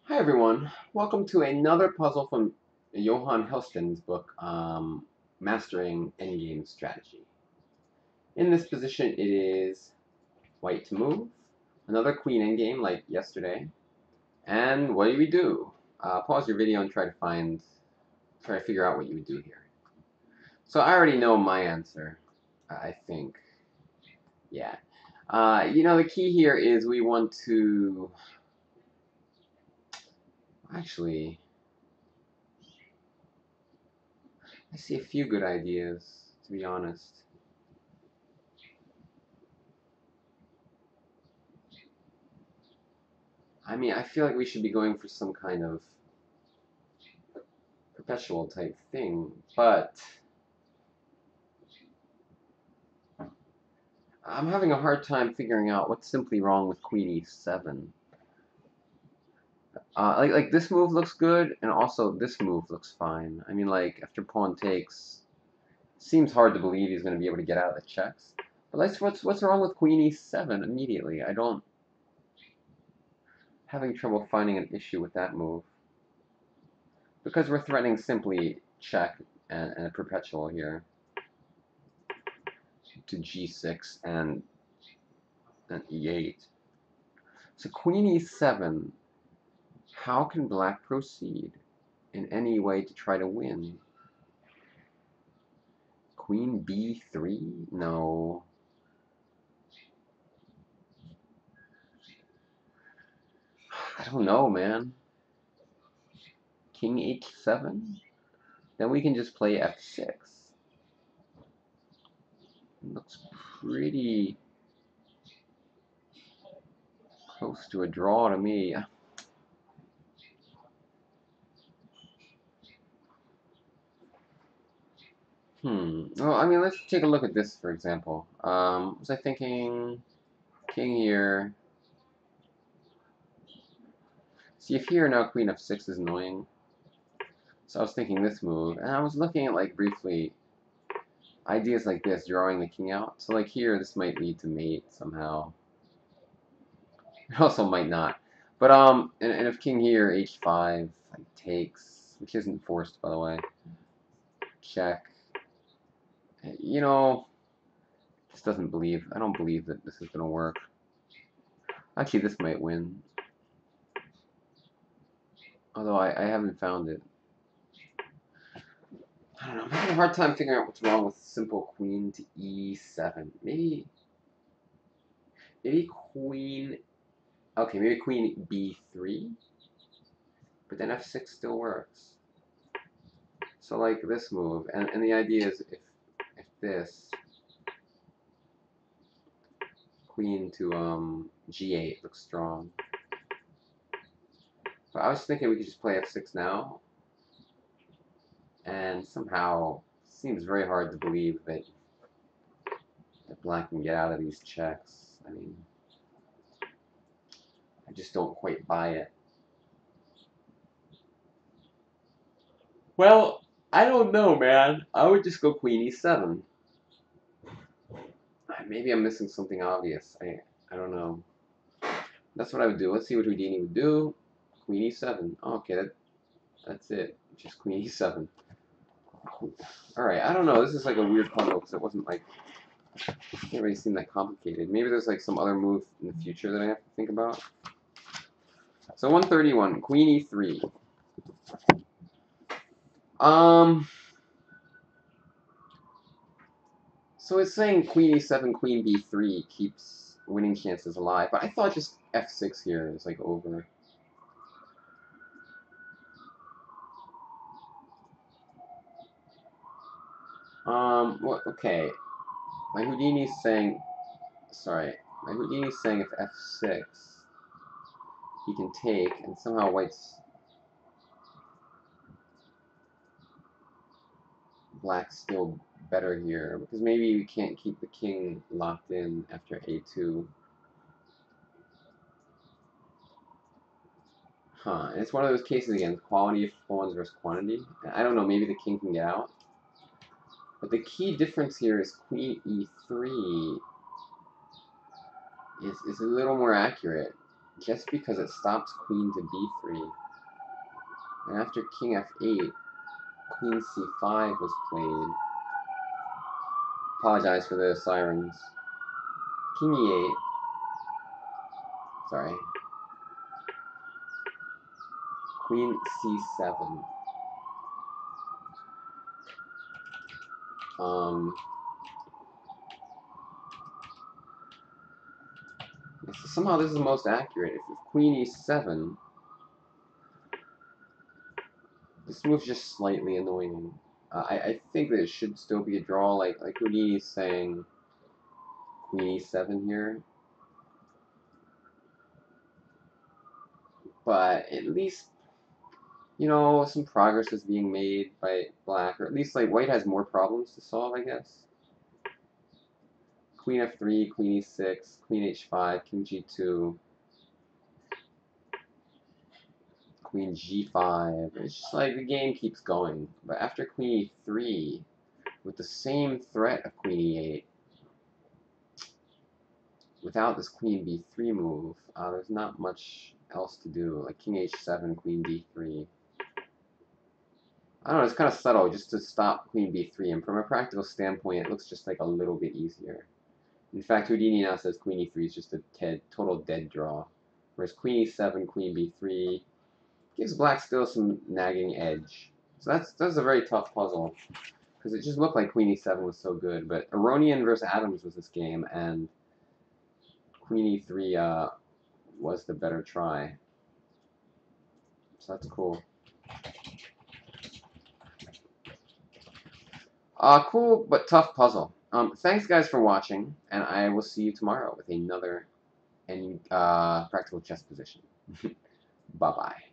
Hi everyone, welcome to another puzzle from Johann Helston's book, Mastering Endgame Strategy. In this position it is white to move, another queen endgame like yesterday, and what do we do? Pause your video and try to figure out what you would do here. So I already know my answer, I think. Yeah. The key here is we want to, actually, I see a few good ideas, to be honest. I mean, I feel like we should be going for some kind of perpetual type thing, but I'm having a hard time figuring out what's simply wrong with Queen E7. Like this move looks good, and also this move looks fine. I mean, like after pawn takes, seems hard to believe he's going to be able to get out of the checks. But like, what's wrong with Queen E7 immediately? I don't having trouble finding an issue with that move because we're threatening simply check and a perpetual here to G6 and E8. So Queen E7, how can black proceed in any way to try to win? Queen B3? No. I don't know, man. King H7? Then we can just play F6. It looks pretty close to a draw to me. Well, I mean, let's take a look at this, for example. Was I thinking king here? See, if here now queen f6 is annoying. So I was thinking this move, and I was looking at, like, briefly ideas like this, drawing the king out. So, like, here, this might lead to mate somehow. It also might not. But, and if king here, h5, like, takes, which isn't forced, by the way. Check. You know, I don't believe that this is going to work. Actually, this might win. Although I haven't found it. I don't know. I'm having a hard time figuring out what's wrong with simple queen to e7. Maybe queen. Okay, maybe queen b3. But then f6 still works. So like this move, and the idea is if this queen to g8 looks strong. But I was thinking we could just play f6 now, and somehow seems very hard to believe that black can get out of these checks. I mean, I just don't quite buy it. Well, I don't know, man. I would just go queen e7. Maybe I'm missing something obvious. I don't know. That's what I would do. Let's see what Houdini would do. Queen e7. Oh, okay, that's it. Just queen e7. Alright, I don't know. This is like a weird puzzle because it wasn't like... It can't really seem that complicated. Maybe there's like some other move in the future that I have to think about. So 131, queen e3. So it's saying queen e7, queen b3 keeps winning chances alive, but I thought just f6 here is like over. Well, okay. My Houdini's saying, sorry, my Houdini's saying if f6, he can take, and somehow black's still better here, because maybe we can't keep the king locked in after a2. Huh, and it's one of those cases again, quality of pawns versus quantity. I don't know, maybe the king can get out. But the key difference here is queen e3 is a little more accurate. just because it stops queen to b3. And after king f8, queen c5 was played. Apologize for the sirens. King e8. Sorry. Queen c7. So somehow this is the most accurate. If queen e7, this move's just slightly annoying. I think that it should still be a draw, like Houdini's saying queen e7 here. But at least, you know, some progress is being made by black, or at least like white has more problems to solve, I guess. Queen f3, queen e6, queen h5, king g2, queen g5. It's just like the game keeps going. But after queen e3, with the same threat of queen e8, without this queen b3 move, there's not much else to do. Like king h7, queen d3. I don't know, it's kind of subtle just to stop queen b3, and from a practical standpoint, it looks just like a little bit easier. In fact, Houdini now says queen e3 is just a total dead draw, whereas queen e7, queen b3 gives black still some nagging edge. So that's a very tough puzzle, because it just looked like queen e7 was so good, but Aronian versus Adams was this game, and queen e3 was the better try. So that's cool. Cool but tough puzzle. Thanks guys for watching, and I will see you tomorrow with another practical chess position. Bye bye.